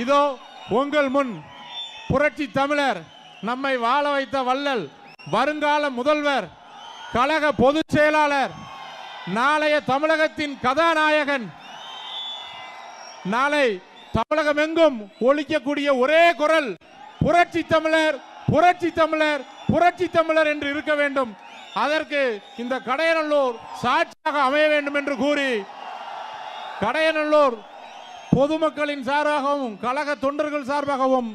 இதோ உங்கள் முன் புரட்சி தமிழர், நம்மை வாழ வைத்த வள்ளல், வருங்கால முதல்வர், கழக பொதுச் செயலாளர், நாளைய தமிழகத்தின் கதாநாயகன், நாளை தமிழகம் எங்கும் ஒலிக்கக்கூடிய ஒரே குரல் புரட்சி தமிழர், புரட்சி தமிழர், புரட்சி தமிழர் என்று இருக்க வேண்டும். அதற்கு இந்த கடையநல்லூர் சாட்சியாக அமைய வேண்டும் என்று கூறி, கடையநல்லூர் பொதுமக்களின் சார்பாகவும் கழக தொண்டர்கள் சார்பாகவும்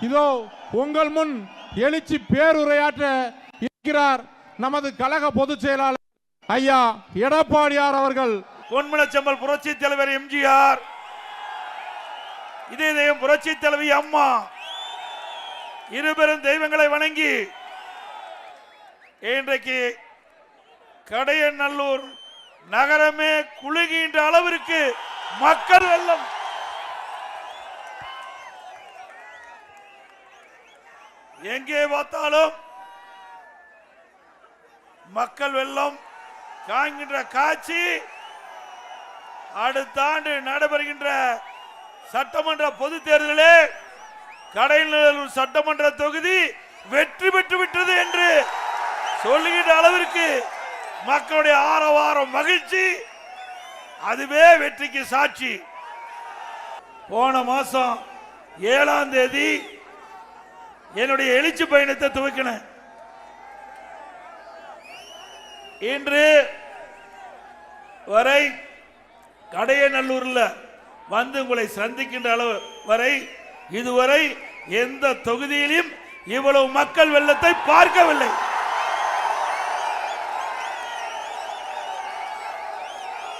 இதோ உங்கள் முன் எழுச்சி பேருரையாற்ற இருக்கிறார் நமது கழக பொதுச் செயலாளர் ஐயா எடப்பாடியார் அவர்கள். பொன்மனச்செம்மல் புரட்சி தலைவர் எம்ஜிஆர், இதே தெய்வம் புரட்சி தலைவி அம்மா, இருபெரும் தெய்வங்களை வணங்கி இன்றைக்கு கடையநல்லூர் நகரமே குலுகின்ற அளவிற்கு மக்கள் வெள்ளம், எங்கே பார்த்தாலும் மக்கள் வெள்ளம் காண்கின்ற காட்சி. அடுத்த ஆண்டு நடைபெறுகின்ற சட்டமன்ற பொது தேர்தலிலே கடையநல்லூர் சட்டமன்ற தொகுதி வெற்றி பெற்று விட்டது என்று சொல்லுகின்ற அளவிற்கு மக்களுடைய ஆரவாரம், மகிழ்ச்சி, அதுவே வெற்றிக்கு சாட்சி. போன மாசம் 7ஆம் தேதி என்னுடைய எழுச்சி பயணத்தை துவக்கினேன். இன்று வரை கடையநல்லூர்ல வந்து உங்களை சந்திக்கின்ற அளவு வரை இதுவரை எந்த தொகுதியிலும் இவ்வளவு மக்கள் வெள்ளத்தை பார்க்கவில்லை.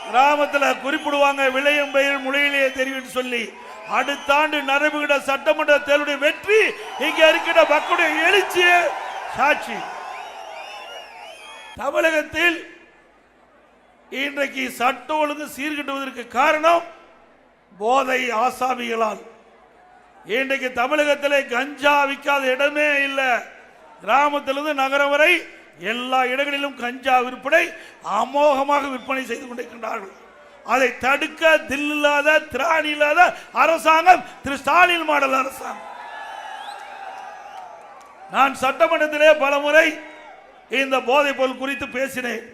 கிராமத்தில் குறிப்பிடுவாங்க, விளையும் பயிர் முளையிலேயே தெரியும் சொல்லி. அடுத்த ஆண்டு நடைபெறுகிற சட்டமன்ற தேர்தலுடைய வெற்றி இங்க இருக்கின்ற மக்களுடைய எழுச்சியே சாட்சி. தமிழகத்தில் இன்றைக்கு சட்ட ஒழுங்கு சீர்கட்டுவதற்கு காரணம் போதை ஆசாமிகளால். இன்றைக்கு தமிழகத்திலே கஞ்சா விற்காத இடமே இல்லை. கிராமத்திலிருந்து நகரம் வரை எல்லா இடங்களிலும் கஞ்சா விற்பனை அமோகமாக விற்பனை செய்து கொண்டிருக்கின்றார்கள். அதை தடுக்க தில்லாத திராணி இல்லாத அரசாங்கம் திரு ஸ்டாலின் மாடல் அரசாங்கம். நான் சட்டமன்றத்திலே பல முறை இந்த போதைப் பொருள் குறித்து பேசினேன்.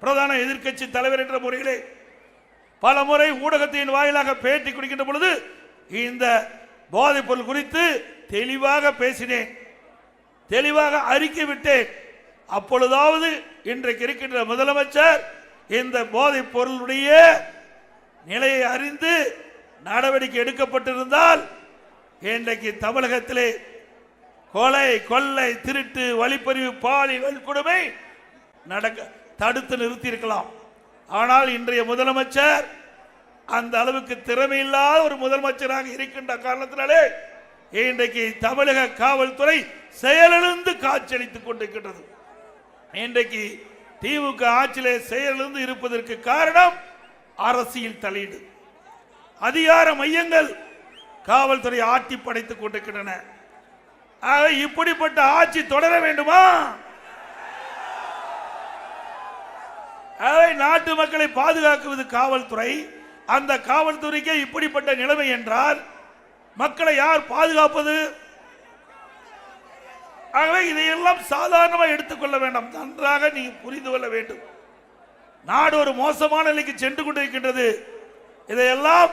பிரதான எதிர்க்கட்சி தலைவர் என்ற முறையிலே பல முறை ஊடகத்தின் வாயிலாக பேட்டி கொடுக்கின்ற பொழுது இந்த போதைப் பொருள் குறித்து தெளிவாக பேசினேன், தெளிவாக அறிக்கை விட்டேன். அப்பொழுதாவது இன்றைக்கு இருக்கின்ற முதலமைச்சர் இந்த போதைப் பொருளுடைய நிலையை அறிந்து நடவடிக்கை எடுக்கப்பட்டிருந்தால் இன்றைக்கு தமிழகத்திலே கொலை, கொள்ளை, திருட்டு, வழிப்பறிவு, பாலியல் வன்கொடுமை தடுத்து நிறுத்தி இருக்கலாம். ஆனால் இன்றைய முதலமைச்சர் அந்த அளவுக்கு திறமையில்லாத ஒரு முதலமைச்சராக இருக்கின்ற காரணத்தினாலே இன்றைக்கு தமிழக காவல்துறை செயலிழந்து காட்சியளித்துக் கொண்டிருக்கின்றது. இன்றைக்கு திமுக ஆட்சியிலே செயலிழந்து இருப்பதற்கு காரணம் அரசியல் தலையீடு. அதிகார மையங்கள் காவல்துறை ஆட்டி படைத்துக் கொண்டிருக்கின்றன. இப்படிப்பட்ட ஆட்சி தொடர வேண்டுமா? நாட்டு மக்களை பாதுகாக்குவது காவல்துறை. அந்த காவல்துறைக்கே இப்படிப்பட்ட நிலைமை என்றால் மக்களை யார் பாதுகாப்பது? ஆகவே இதையெல்லாம் சாதாரணமாக எடுத்துக்கொள்ள வேண்டாம், நன்றாக நீ புரிந்து கொள்ள வேண்டும். நாடு ஒரு மோசமான நிலைக்கு சென்று கொண்டிருக்கின்றது. இதையெல்லாம்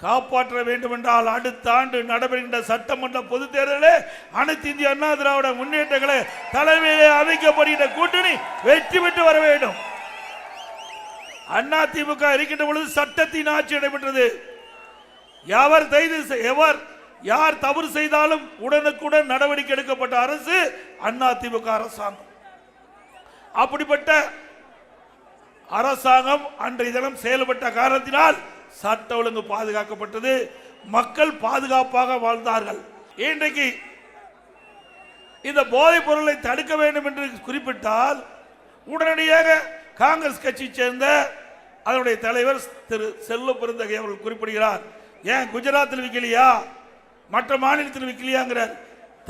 காப்பாற்ற வேண்டும் என்றால் அடுத்த ஆண்டு நடைபெறுகின்ற சட்டமன்ற பொது தேர்தலிலே அனைத்து இந்திய அண்ணா திராவிட முன்னேற்றங்களை தலைமையிலே அமைக்கப்படுகின்ற கூட்டணி வெற்றி பெற்று வர வேண்டும். அண்ணா திமுக இருக்கின்ற பொழுது சட்டத்தின் ஆட்சி நடைபெற்றது. யார் தவறு செய்தாலும் உடனுக்குடன் நடவடிக்கை எடுக்கப்பட்ட அரசு அண்ணா திமுக அரசாங்கம். அப்படிப்பட்ட அரசாங்கம் அன்றைய தினம் செயல்பட்ட காரணத்தினால் சட்ட ஒழுங்கு பாதுகாக்கப்பட்டது, மக்கள் பாதுகாப்பாக வாழ்ந்தார்கள். இன்றைக்கு இந்த போதைப் பொருளை தடுக்க வேண்டும் என்று குறிப்பிட்டால் உடனடியாக காங்கிரஸ் கட்சி சேர்ந்த அதனுடைய தலைவர் திரு செல்வ பெருந்தகை அவர்கள் குறிப்பிடுகிறார். ஏன் குஜராத்தில் விற்கலையா, மற்ற மாநிலத்தில் விற்கலையாங்கிறார்.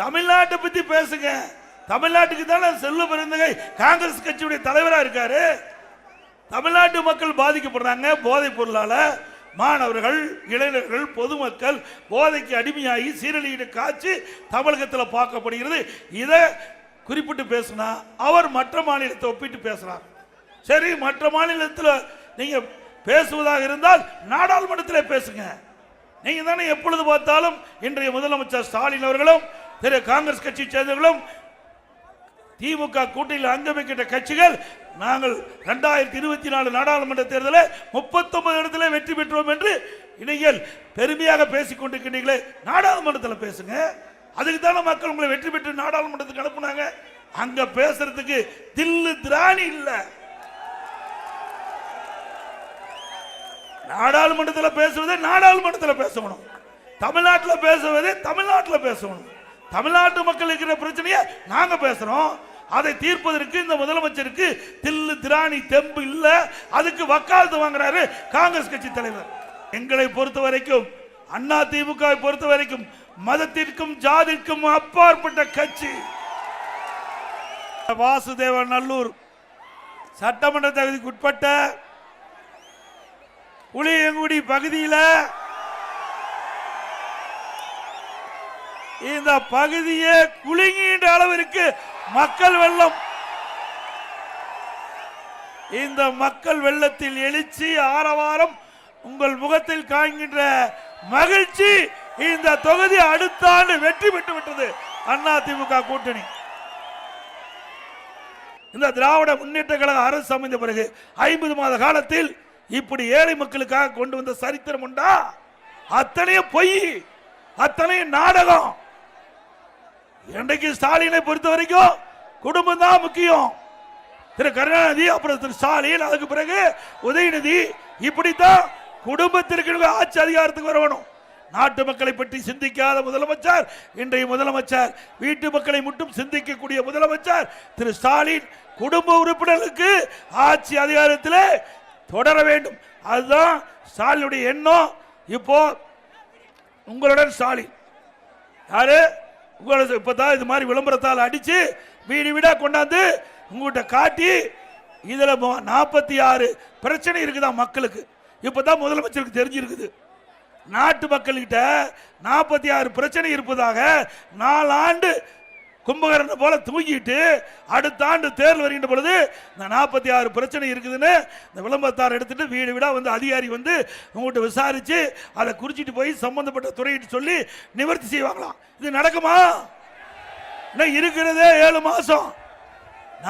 தமிழ்நாட்டை பத்தி பேசுங்க. தமிழ்நாட்டுக்கு தானே செல்வ பெருந்தகை காங்கிரஸ் கட்சியுடைய தலைவராக இருக்காரு. தமிழ்நாட்டு மக்கள் பாதிக்கப்படுறாங்க போதைப் பொருளால. மாணவர்கள், இளைஞர்கள், பொதுமக்கள் போதைக்கு அடிமையாகி சீரழியிட காட்சி தமிழகத்தில் பார்க்கப்படுகிறது. இதை குறிப்பிட்டு பேசினா அவர் மற்ற மாநிலத்தை ஒப்பிட்டு பேசுறார். சரி, மற்ற மாநிலத்தில் நீங்க பேசுவதாக இருந்தால் நாடாளுமன்றத்தில் பேசுங்க. நீங்க தானே எப்பொழுது பார்த்தாலும் இன்றைய முதலமைச்சர் ஸ்டாலின் அவர்களும் திரு காங்கிரஸ் கட்சி சேர்ந்தவர்களும் திமுக கூட்டணியில் அங்கமைக்கின்ற கட்சிகள் நாங்கள் 2024 நாடாளுமன்ற தேர்தலில் 39 இடத்துல வெற்றி பெற்றோம் என்று நீங்கள் பெருமையாக பேசிக் கொண்டிருக்கிறீர்களே, நாடாளுமன்றத்தில் பேசுங்க. அதுக்கு தானே மக்கள் உங்களை வெற்றி பெற்று நாடாளுமன்றத்துக்கு அனுப்புனாங்க. அங்க பேசுறதுக்கு தில்லு திராணி இல்ல. நாடாளுமன்றத்தில் பேசுவதை நாடாளுமன்றத்தில் பேசணும், தமிழ்நாட்டில் பேசுவதை தமிழ்நாட்டில் பேசணும். தமிழ்நாட்டு மக்கள் இருக்கிற பிரச்சனையை நாங்க பேசுறோம். அதை தீர்ப்பதற்கு இந்த முதலமைச்சருக்கு தில்லு திராணி தெம்பு இல்ல. அதுக்கு வக்காலத்து வாங்குறாரு காங்கிரஸ் கட்சி தலைவர். எங்களை பொறுத்த வரைக்கும், அண்ணா திமுக பொறுத்த வரைக்கும் மதத்திற்கும் ஜாதிக்கும் அப்பாற்பட்ட கட்சி. வாசுதேவன் நல்லூர் சட்டமன்ற தொகுதிக்கு உட்பட்ட புளியங்குடி பகுதியில் இந்த பகுதியை குலுங்குகின்ற அளவிற்கு மக்கள் வெள்ளம். இந்த மக்கள் வெள்ளத்தில் எழுச்சி, ஆரவாரம் உங்கள் முகத்தில் காண்கின்ற மகிழ்ச்சி. இந்த தொகுதி அடுத்த ஆண்டு வெற்றி பெற்று விட்டது அண்ணா திமுக கூட்டணி. இந்த திராவிட முன்னேற்ற கழக அரசு அமைந்த பிறகு 50 மாத காலத்தில் இப்படி ஏழை மக்களுக்காக கொண்டு வந்த சரித்திரம் உண்டா? அத்தனையும் பொய், அத்தனையும் நாடகம். இன்றைக்கு ஸ்டாலினை பொறுத்த வரைக்கும் குடும்பம் தான் முக்கியம். திரு கருணாநிதி, அப்புறம் திரு ஸ்டாலின், அதுக்கு பிறகு உதயநிதி, இப்படித்தான் குடும்பத்திற்கு ஆட்சி அதிகாரத்துக்கு வரணும். நாட்டு மக்களை பற்றி சிந்திக்காத முதலமைச்சர் இன்றைய முதலமைச்சர். வீட்டு மக்களை மட்டும் சிந்திக்கக்கூடிய முதலமைச்சர் திரு ஸ்டாலின். குடும்ப உறுப்பினர்களுக்கு ஆட்சி அதிகாரத்தில் தொடர வேண்டும், அதுதான் ஸ்டாலினுடைய எண்ணம். இப்போ உங்களுடன் ஸ்டாலின் யாரு? உங்களை இப்பதான் இது மாதிரி விளம்பரத்தால் அடிச்சு வீடு வீடா கொண்டாந்து உங்ககிட்ட காட்டி இதுல 46 பிரச்சனை இருக்குதா மக்களுக்கு. இப்பதான் முதலமைச்சருக்கு தெரிஞ்சிருக்குது. நாட்டு மக்கள்கிட்ட 46 பிரச்சனை இருப்பதாக 4 ஆண்டு கும்பகரண போல தூங்கிட்டு அடுத்த ஆண்டு தேர்தல் வருகின்ற பொழுது இந்த 46 பிரச்சனை இருக்குதுன்னு இந்த விளம்பரத்தார் எடுத்துட்டு வீடு வீடா வந்து அதிகாரி வந்து உங்கள்கிட்ட விசாரிச்சு அதை குறிச்சிட்டு போய் சம்பந்தப்பட்ட துறையிட்டு சொல்லி நிவர்த்தி செய்வாங்களாம். இது நடக்குமா? இன்னும் இருக்கிறதே 7 மாசம்,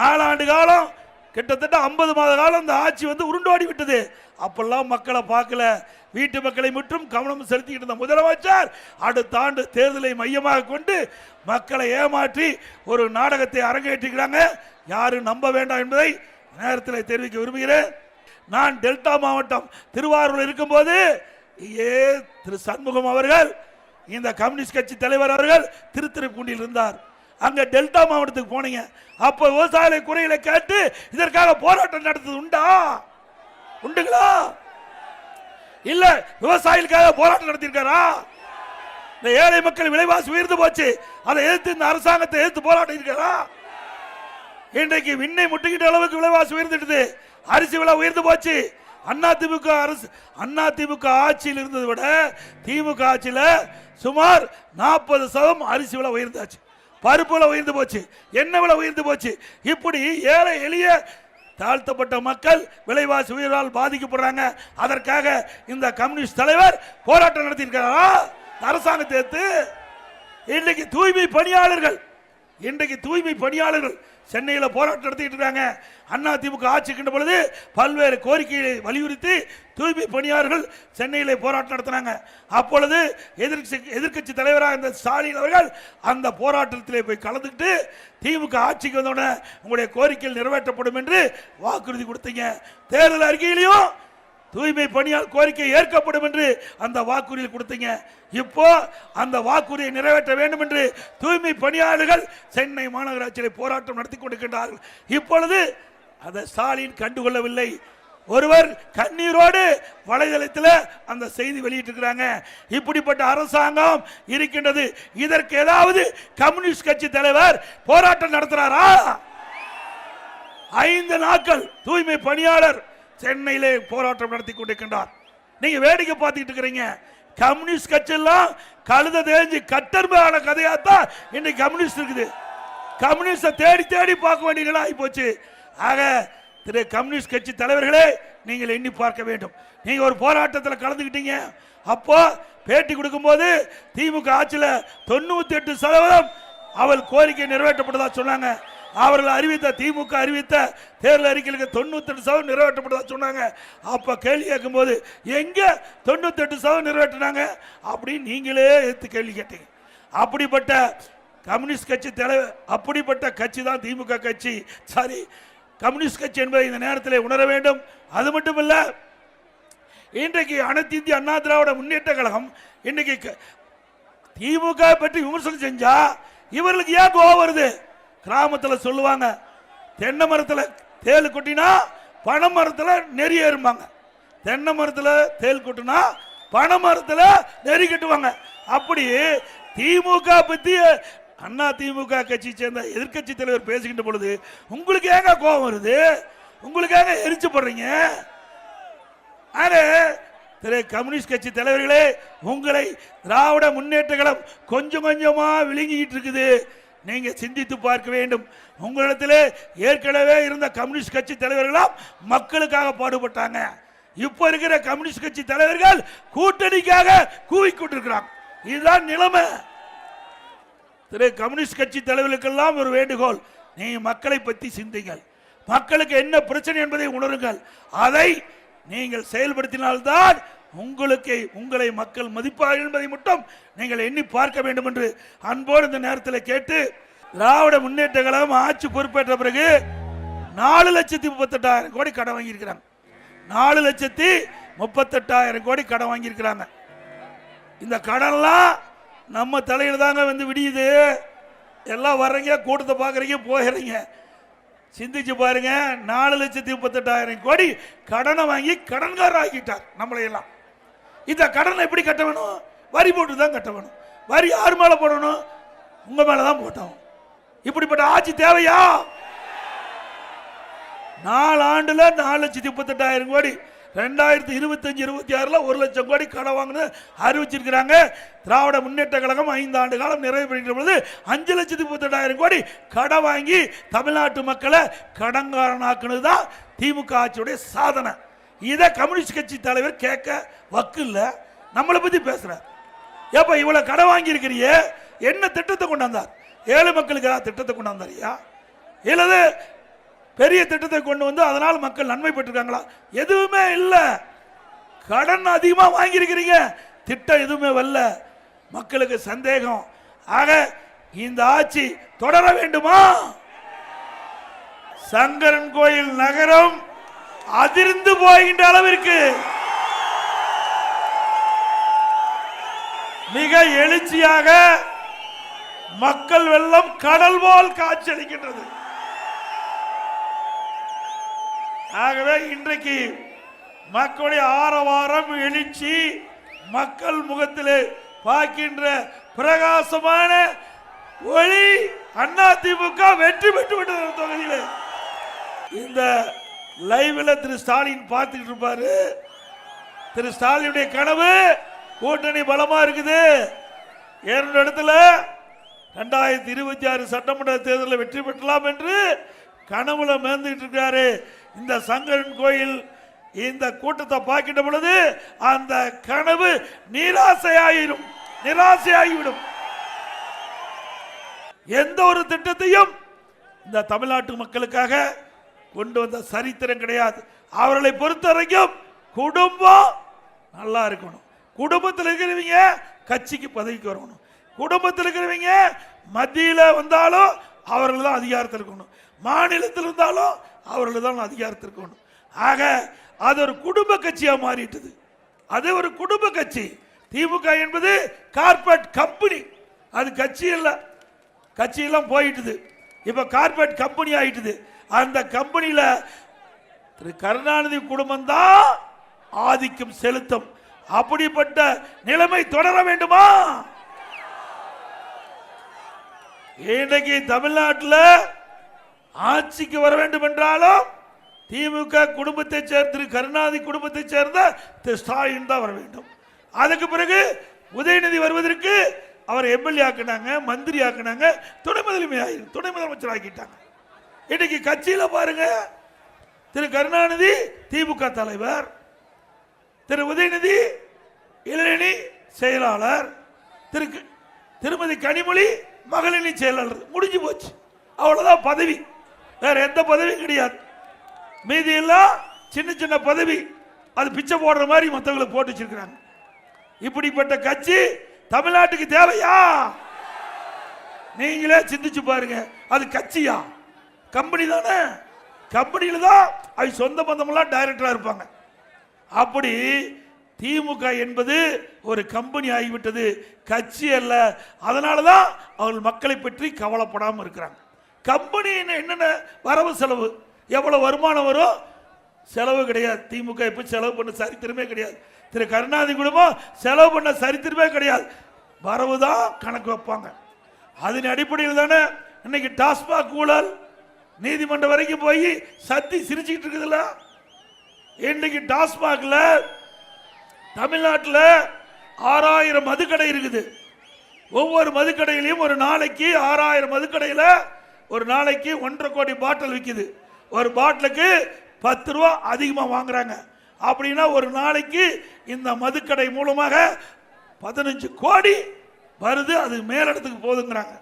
4 ஆண்டு காலம், கிட்டத்தட்ட 50 மாத காலம் இந்த ஆட்சி வந்து உருண்டோடி விட்டது. அப்பெல்லாம் மக்களை பார்க்கல, வீட்டு மக்களை மட்டும் கவனம் செலுத்திக்கிட்டு இருந்த முதலமைச்சர் அடுத்த ஆண்டு தேர்தலை மையமாக கொண்டு மக்களை ஏமாற்றி ஒரு நாடகத்தை அரங்கேற்றிக்கிறாங்க. யாரும் நம்ப வேண்டாம் என்பதை நேரத்தில் தெரிவிக்க விரும்புகிறேன். நான் டெல்டா மாவட்டம் திருவாரூர் இருக்கும்போது திரு சண்முகம் அவர்கள், இந்த கம்யூனிஸ்ட் கட்சி தலைவர் அவர்கள் திருத்துறைப்பூண்டியில் இருந்தார். அங்க டெல்டா மாவட்டத்துக்கு போனீங்க, அப்ப விவசாய குறைகளை கேட்டு இதற்காக போராட்டம் நடத்தது உண்டா? உண்டுங்களா? இல்ல விவசாயிகளுக்காக போராட்டம் நடத்தியிருக்காரா? இந்த ஏழை மக்கள் விலைவாசி உயர்ந்து போச்சு, அதை எதிர்த்து இந்த அரசாங்கத்தை எதிர்த்து போராட்டம் இருக்காரா? இன்றைக்கு விண்ணை முட்டுகின்ற அளவுக்கு விலைவாசி உயர்ந்துட்டு, அரிசி விலை உயர்ந்து போச்சு. அதிமுக அரசு, அதிமுக ஆட்சியில் இருந்ததை விட திமுக ஆட்சியில் சுமார் 40% அரிசி விலை உயர்ந்தாச்சு, பருப்பு விலை உயர்ந்து போச்சு, எண்ணெய் விலை உயர்ந்து போச்சு. இப்படி ஏழை எளிய தாழ்த்தப்பட்ட மக்கள் விலைவாசி உயர்வால் பாதிக்கப்படுறாங்க. அதற்காக இந்த கம்யூனிஸ்ட் தலைவர் போராட்டம் நடத்தியிருக்கிறாரா அரசாங்கத்தை எடுத்து? இன்றைக்கு தூய்மை பணியாளர்கள் சென்னையில் போராட்டம் நடத்திட்டு இருக்காங்க. அதிமுக ஆட்சிக்கின்ற பொழுது பல்வேறு கோரிக்கைகளை வலியுறுத்தி தூய்மை பணியாளர்கள் சென்னையில் போராட்டம் நடத்தினாங்க. அப்பொழுது எதிர்க்கட்சி தலைவராக இந்த ஸ்டாலின் அவர்கள் அந்த போராட்டத்திலே போய் கலந்துக்கிட்டு திமுக ஆட்சிக்கு வந்தோடனே உங்களுடைய கோரிக்கைகள் நிறைவேற்றப்படும் என்று வாக்குறுதி கொடுத்தீங்க. தேர்தல் அறிக்கையிலையும் தூய்மை பணியாளர் கோரிக்கை ஏற்கப்படும் என்று அந்த வாக்குறுதியில் கொடுத்தீங்க. இப்போ அந்த வாக்குறுதியை நிறைவேற்ற வேண்டும் என்று தூய்மை பணியாளர்கள் சென்னை மாநகராட்சியில் போராட்டம் நடத்தி கொண்டிருக்கின்றார்கள். இப்பொழுது அதை ஸ்டாலின் கண்டுகொள்ளவில்லை. ஒருவர் கண்ணீரோடு வலைதளத்தில் அந்த செய்தி வெளியிட்டிருக்கிறாங்க. இப்படிப்பட்ட அரசாங்கம் இருக்கின்றது. இதற்கு ஏதாவது கம்யூனிஸ்ட் கட்சி தலைவர் போராட்டம் நடத்துறாரா? 5 நாட்கள் தூய்மை பணியாளர் சென்னையிலே போராட்டம் நடத்தி கொண்டிருக்கின்றார். நீங்க வேடிக்கை பார்த்துக்கிட்டு இருக்கிறீங்க. கம்யூனிஸ்ட் கட்சி எல்லாம் கழுத தேஞ்சு கட்டர்பான கதையாத்தான் இன்னைக்கு கம்யூனிஸ்ட் இருக்குது. கம்யூனிஸ்ட தேடி தேடி பார்க்க வேண்டியதா ஆகி போச்சு. ஆக திரு கம்யூனிஸ்ட் கட்சி தலைவர்களே, நீங்கள் எண்ணி பார்க்க வேண்டும். நீங்க ஒரு போராட்டத்தில் கலந்துக்கிட்டீங்க. அப்போ பேட்டி கொடுக்கும் போது திமுக ஆட்சியில் 98% அவள் கோரிக்கை நிறைவேற்றப்பட்டதா சொன்னாங்க. அவர்கள் அறிவித்த திமுக அறிவித்த தேர்தல் அறிக்கைகளுக்கு 98% நிறைவேற்றப்பட்டதா சொன்னாங்க. அப்ப கேள்வி கேட்கும் போது எங்க 98% நிறைவேற்றினாங்க அப்படின்னு நீங்களே எடுத்து கேள்வி கேட்டீங்க. அப்படிப்பட்ட கம்யூனிஸ்ட் கட்சி தலைவர், அப்படிப்பட்ட கட்சி தான் திமுக கட்சி, சாரி கம்யூனிஸ்ட் கட்சி என்பதை இந்த நேரத்தில் உணர வேண்டும். அது மட்டுமல்ல, இன்றைக்கு அனைத்து இந்திய அண்ணா திராவிட முன்னேற்ற கழகம் இன்றைக்கு திமுக பற்றி விமர்சனம் செஞ்சா இவர்களுக்கு ஏன் கோவம் வருது? கிராமத்தில் சொல்லுவாங்க, தென்னை மரத்தில் தேல் கொட்டினா பனை மரத்தில் நெறி ஏறுமாங்க. தென்னை மரத்தில் தேல் கொட்டினா பனை மரத்தில் நெறி கட்டுவாங்க. அப்படி திமுக பத்தி அண்ணா திமுக கட்சி சேர்ந்த எதிர்கட்சி தலைவர் பேசுகின்ற பொழுது உங்களுக்கு ஏங்க கோபம் வருது? உங்களுக்கு ஏங்க எரிச்சு போடுறீங்க? திரு கம்யூனிஸ்ட் கட்சி தலைவர்களே, உங்களை திராவிட முன்னேற்ற கழகம் கொஞ்சம் கொஞ்சமா விழுங்கிட்டு இருக்குது. நீங்க சிந்தித்து பார்க்க வேண்டும். உங்களிடத்திலே ஏற்கனவே இருந்த கம்யூனிஸ்ட் கட்சி தலைவர்களாம் மக்களுக்காக பாடுபட்டாங்க. இப்ப இருக்கிற கம்யூனிஸ்ட் கட்சி தலைவர்கள் கூட்டணிக்காக கூவிக்கொண்டிருக்கிறாங்க. இதுதான் நிலைமை. திரு கம்யூனிஸ்ட் கட்சி தலைவர்களுக்கெல்லாம் ஒரு வேண்டுகோள், நீங்க மக்களை பற்றி சிந்திங்கள். மக்களுக்கு என்ன பிரச்சனை என்பதை உணருங்கள். அதை நீங்கள் செயல்படுத்தினால்தான் உங்களை மக்கள் மதிப்பார்கள் என்பதை மட்டும் நீங்கள் எண்ணி பார்க்க வேண்டும் என்று அன்போடு இந்த நேரத்தில் கேட்டு, திராவிட முன்னேற்ற கழகம் ஆட்சி பொறுப்பேற்ற பிறகு 4,38,000 கோடி கடன் வாங்கியிருக்கிறாங்க. 4,38,000 கோடி கடன் வாங்கியிருக்கிறாங்க. இந்த கடன்லாம் நம்ம தலையில தாங்க வந்து விடியுது. எல்லாம் வர்றீங்க, கூட்டத்தை பார்க்குறீங்க, போகிறீங்க. சிந்திச்சு பாருங்க. 4,38,000 கோடி கடனை வாங்கி கடன்காரர் ஆகிட்டார் நம்மளையெல்லாம். இந்த கடனை எப்படி கட்ட வேணும்? வரி போட்டு தான் கட்ட வேணும். வரி யார் மேல போடணும்? உங்க மேலதான் போட்டோம். இப்படிப்பட்ட ஆட்சி தேவையா? 4 ஆண்டுல 4,38,000 கோடி, 2025-26 1,00,000 கோடி கடன் வாங்கினு அறிவிச்சிருக்கிறாங்க. திராவிட முன்னேற்ற கழகம் 5 ஆண்டு காலம் நிறைவு பெறுகின்ற பொழுது 5,38,000 கோடி கடன் வாங்கி தமிழ்நாட்டு மக்களை கடன்காரனாக்குனது தான் திமுக ஆட்சியுடைய சாதனை. இதை கம்யூனிஸ்ட் கட்சி தலைவர் கேட்க வக்கு இல்ல. நம்மளை பத்தி பேசுற ஏப்ப இவ்வளவு கடன் வாங்கி இருக்கிறிய, என்ன திட்டத்தை கொண்டாந்தார்? ஏழை மக்களுக்கு திட்டத்தை கொண்டாந்தாரியா? இல்லது பெரிய திட்டத்தை கொண்டு வந்து அதனால் மக்கள் நன்மை பெற்றிருக்காங்களா? எதுவுமே இல்ல. கடன் அதிகமா வாங்கி இருக்கிறீங்க, திட்டம் எதுவுமே வரல. மக்களுக்கு சந்தேகம். ஆக இந்த ஆட்சி தொடர வேண்டுமா? சங்கரன் கோயில் நகரம் அதிர்ந்து போகின்ற அளவிற்கு மிக எழுச்சியாக மக்கள் வெள்ளம் கடல் போல் காட்சியளிக்கின்றது. ஆகவே இன்றைக்கு மக்களுடைய ஆரவாரம், எழுச்சி, மக்கள் முகத்திலே பார்க்கின்ற பிரகாசமான ஒளி, அதிமுக வெற்றி பெற்று விட்டது. தொகுதியில் இந்த லைவ்ல திரு ஸ்டாலின் பார்த்துக்கிட்டு இருப்பாரு. திரு ஸ்டாலினுடைய கனவு கூட்டணி பலமா இருக்குது. 2 இடத்துல 2026 சட்டமன்ற தேர்தலில் வெற்றி பெற்றலாம் என்று கனவுல மேந்துட்டு இருக்காரு. இந்த சங்கரன் கோயில் இந்த கூட்டத்தை பார்க்கின்ற பொழுது அந்த கனவு நிராசையாகிவிடும். எந்த ஒரு திட்டத்தையும் இந்த தமிழ்நாட்டு மக்களுக்காக கொண்டு வந்த சரித்திரம் கிடையாது. அவர்களை பொறுத்த வரைக்கும் குடும்பம் நல்லா இருக்கணும். குடும்பத்தில் இருக்கிறவங்க கட்சிக்கு பதவிக்கு வரணும். குடும்பத்தில் இருக்கிறவங்க மத்தியில் வந்தாலும் அவர்கள் தான் அதிகாரத்தில் இருக்கணும். மாநிலத்தில் இருந்தாலும் அவர்கள் தான் அதிகாரத்தில் இருக்கணும். ஆக அது ஒரு குடும்ப கட்சியா மாறிட்டது. அது ஒரு குடும்ப கட்சி. திமுக என்பது கார்பரேட் கம்பெனி. அது கட்சி இல்ல. கட்சி எல்லாம் போயிட்டுது. இப்ப கார்பரேட் கம்பெனி ஆயிட்டுது. அந்த கம்பெனியில திரு கருணாநிதி குடும்பம் தான் ஆதிக்கம் செலுத்தும். அப்படிப்பட்ட நிலைமை தொடர வேண்டுமா? இன்றைக்கு தமிழ்நாட்டில் ஆட்சிக்கு வர வேண்டும் என்றாலும் திமுக குடும்பத்தை சேர்ந்த திரு கருணாநிதி குடும்பத்தை சேர்ந்த திரு ஸ்டாலின் தான் வர வேண்டும். அதுக்கு பிறகு உதயநிதி வருவதற்கு அவர் எம்எல்ஏ ஆக்கினாங்க, மந்திரி ஆக்கினாங்க, துணை முதலமைச்சர் ஆக்கிட்டாங்க. இன்னைக்கு கட்சியில பாருங்க, திரு கருணாநிதி திமுக தலைவர், திரு உதயநிதி இளநிலை செயலாளர், திருமதி கனிமொழி மகளிரணி செயலாளர். முடிஞ்சு போச்சு, அவ்வளவுதான் பதவி. வேற எந்த பதவியும் கிடையாது. மீதி எல்லாம் சின்ன சின்ன பதவி, அது பிச்சை போடுற மாதிரி மற்றவங்களுக்கு போட்டு வச்சிருக்கிறாங்க. இப்படிப்பட்ட கட்சி தமிழ்நாட்டுக்கு தேவையா? நீங்களே சிந்திச்சு பாருங்க. அது கட்சியா? கம்பெனி தானே. கம்பெனியில தான் அது சொந்த பந்தமெல்லாம் டைரக்டரா இருப்பாங்க. அப்படி திமுக என்பது ஒரு கம்பெனி ஆகிவிட்டது, கட்சி அல்ல. அதனாலதான் அவர்கள் மக்களை பற்றி கவலைப்படாமல் இருக்கிறாங்க. கம்பெனி என்னென்ன வரவு செலவு, எவ்வளவு வருமானம் வரும், செலவு கிடையாது. திமுக எப்ப செலவு பண்ண சரித்திரமே கிடையாது. திரு கருணாநிதி குடும்பம் செலவு பண்ண சரித்திரமே கிடையாது. வரவு தான் கணக்கு வைப்பாங்க. அதன் அடிப்படையில் தானே இன்னைக்கு டாஸ்மாக் ஊழல் நீதிமன்றம் வரைக்கும் போய் சத்தி சிரிச்சுக்கிட்டு இருக்குதுல்ல. இன்னைக்கு டாஸ்மாக்ல தமிழ்நாட்டில் 6000 மதுக்கடை இருக்குது. ஒவ்வொரு மதுக்கடையிலையும் ஒரு நாளைக்கு 6000 மதுக்கடையில் ஒரு நாளைக்கு 1.5 கோடி பாட்டில் விற்குது. ஒரு பாட்டிலுக்கு 10 ரூபா அதிகமாக வாங்குறாங்க. அப்படின்னா ஒரு நாளைக்கு இந்த மதுக்கடை மூலமாக 15 கோடி வருது. அது மேலிடத்துக்கு போதுங்கிறாங்க.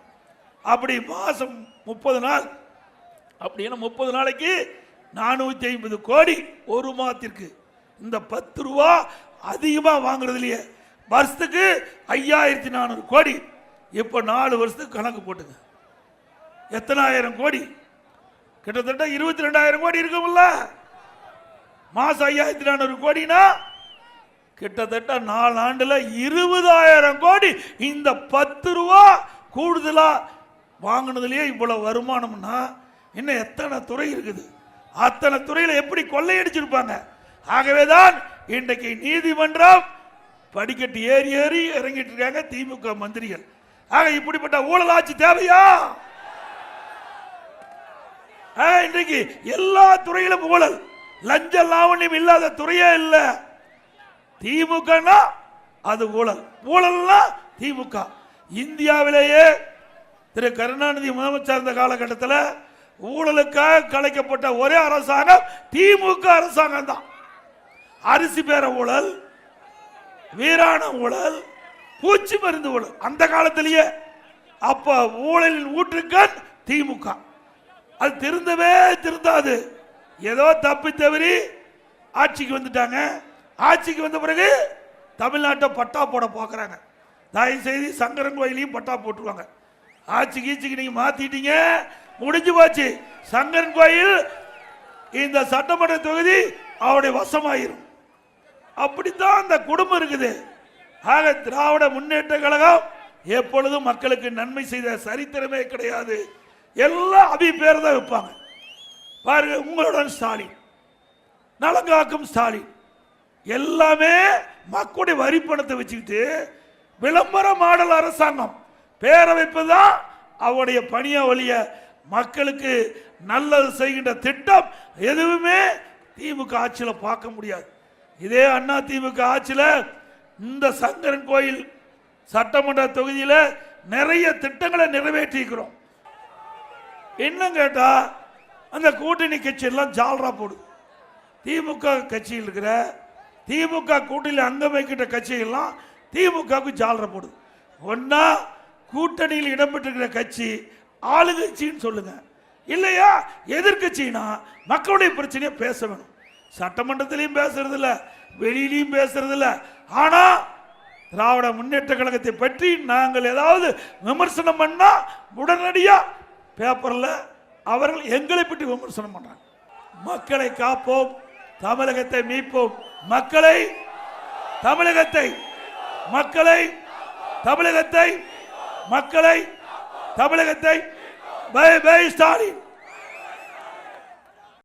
அப்படி மாசம் 30 நாள், அப்படின்னா 30 நாளைக்கு 450 கோடி ஒரு மாதத்திற்கு. இந்த 10 ரூபா அதிகமாக வாங்குறதுலயே வருஷத்துக்கு 5400 கோடி. இப்போ 4 வருஷத்துக்கு கணக்கு போட்டுங்க, எத்தனை ஆயிரம் கோடி? கிட்டத்தட்ட 22,000 கோடி இருக்கும்ல. மாசம் 5400 கோடினா கிட்டத்தட்ட 4 ஆண்டுல 20,000 கோடி. இந்த 10 ரூபா கூடுதலா வாங்கினதுலயே இவ்வளவு வருமானம்னா இன்னும் எத்தனை துறை இருக்குது? அத்தனை துறையில எப்படி கொள்ளையடிச்சிருப்பாங்க? ஆகவேதான் இன்றைக்கு நீதிமன்றம் படிக்கட்டு ஏறி ஏறி இறங்கிட்டு இருக்காங்க திமுக மந்திரிகள். ஆக இப்படிப்பட்ட ஊழல் ஆட்சி தேவையா? இன்றைக்கு எல்லா துறையிலும் ஊழல், லஞ்ச லாவண்யம் இல்லாத துறையே இல்லை. திமுகனா அது ஊழல், ஊழல்னா திமுக. இந்தியாவிலேயே திரு கருணாநிதி முதலமைச்சர் இருந்த காலகட்டத்தில் ஊழலுக்காக கலைக்கப்பட்ட ஒரே அரசாங்கம் திமுக அரசாங்கம் தான். அரிசி பேர ஊழல், வீராண ஊழல், பூச்சி மருந்து ஊழல் அந்த காலத்திலேயே. அப்ப ஊழலின் ஊற்றுக்கண் திமுக. அது திருந்தவே திருந்தாது. ஏதோ தப்பி தவறி ஆட்சிக்கு வந்துட்டாங்க. ஆட்சிக்கு வந்த பிறகு தமிழ்நாட்டை பட்டா போட பார்க்குறாங்க. தயவு செய்து சங்கரன் கோயிலையும் பட்டா போட்டுருவாங்க. ஆட்சி கீச்சிக்கு நீங்க மாத்திட்டீங்க, முடிஞ்சு போச்சு. சங்கரன் கோயில் இந்த சட்டமன்ற தொகுதி அவருடைய வசமாயிரும். அப்படித்தான் அந்த குடும்பம் இருக்குது. ஆக திராவிட முன்னேற்ற கழகம் எப்பொழுதும் மக்களுக்கு நன்மை செய்த சரித்திரமே கிடையாது. எல்லாம் அபி பேர் தான் வைப்பாங்க. பாருங்க, உங்களுடன் ஸ்டாலின், நலங்காக்கும் ஸ்டாலின், எல்லாமே மக்களுடைய வரி பணத்தை வச்சுக்கிட்டு விளம்பர மாடல் அரசாங்கம் பேரை வைப்பதுதான் அவருடைய பணியா வழிய மக்களுக்கு நல்லது செய்கின்ற திட்டம் எதுவுமே திமுக ஆட்சியில் பார்க்க முடியாது. இதே அண்ணா திமுக ஆட்சியில் இந்த சங்கரன் கோயில் சட்டமன்ற தொகுதியில் நிறைய திட்டங்களை நிறைவேற்றிக்கிறோம். என்ன கேட்டா அந்த கூட்டணி கட்சி எல்லாம் ஜால்ரா போடுது. திமுக கட்சியில் இருக்கிற திமுக கூட்டணியில் அங்கம் வைக்கின்ற கட்சிகள்லாம் திமுகவுக்கு ஜால்ரா போடுது. ஒன்னா கூட்டணியில் இடம்பெற்றிருக்கிற கட்சி ஆளுங்கட்சின்னு சொல்லுங்க, இல்லையா எதிர்கட்சினா மக்களுடைய பிரச்சனையை பேச வேணும். சட்டமன்றத்திலையும் பேசுறது இல்ல, வெளியிலையும் பேசுறது இல்ல. ஆனா திராவிட முன்னேற்ற கழகத்தை பற்றி நாங்கள் ஏதாவது விமர்சனம் பண்ணா உடனடியா பேப்பர்ல அவர்கள் எங்களை பற்றி விமர்சனம் பண்றாங்க. மக்களை காப்போம், தமிழகத்தை மீட்போம். மக்களை தமிழகத்தை மக்களை தமிழகத்தை மக்களை தமிழகத்தை பை பை ஸ்டாலின்.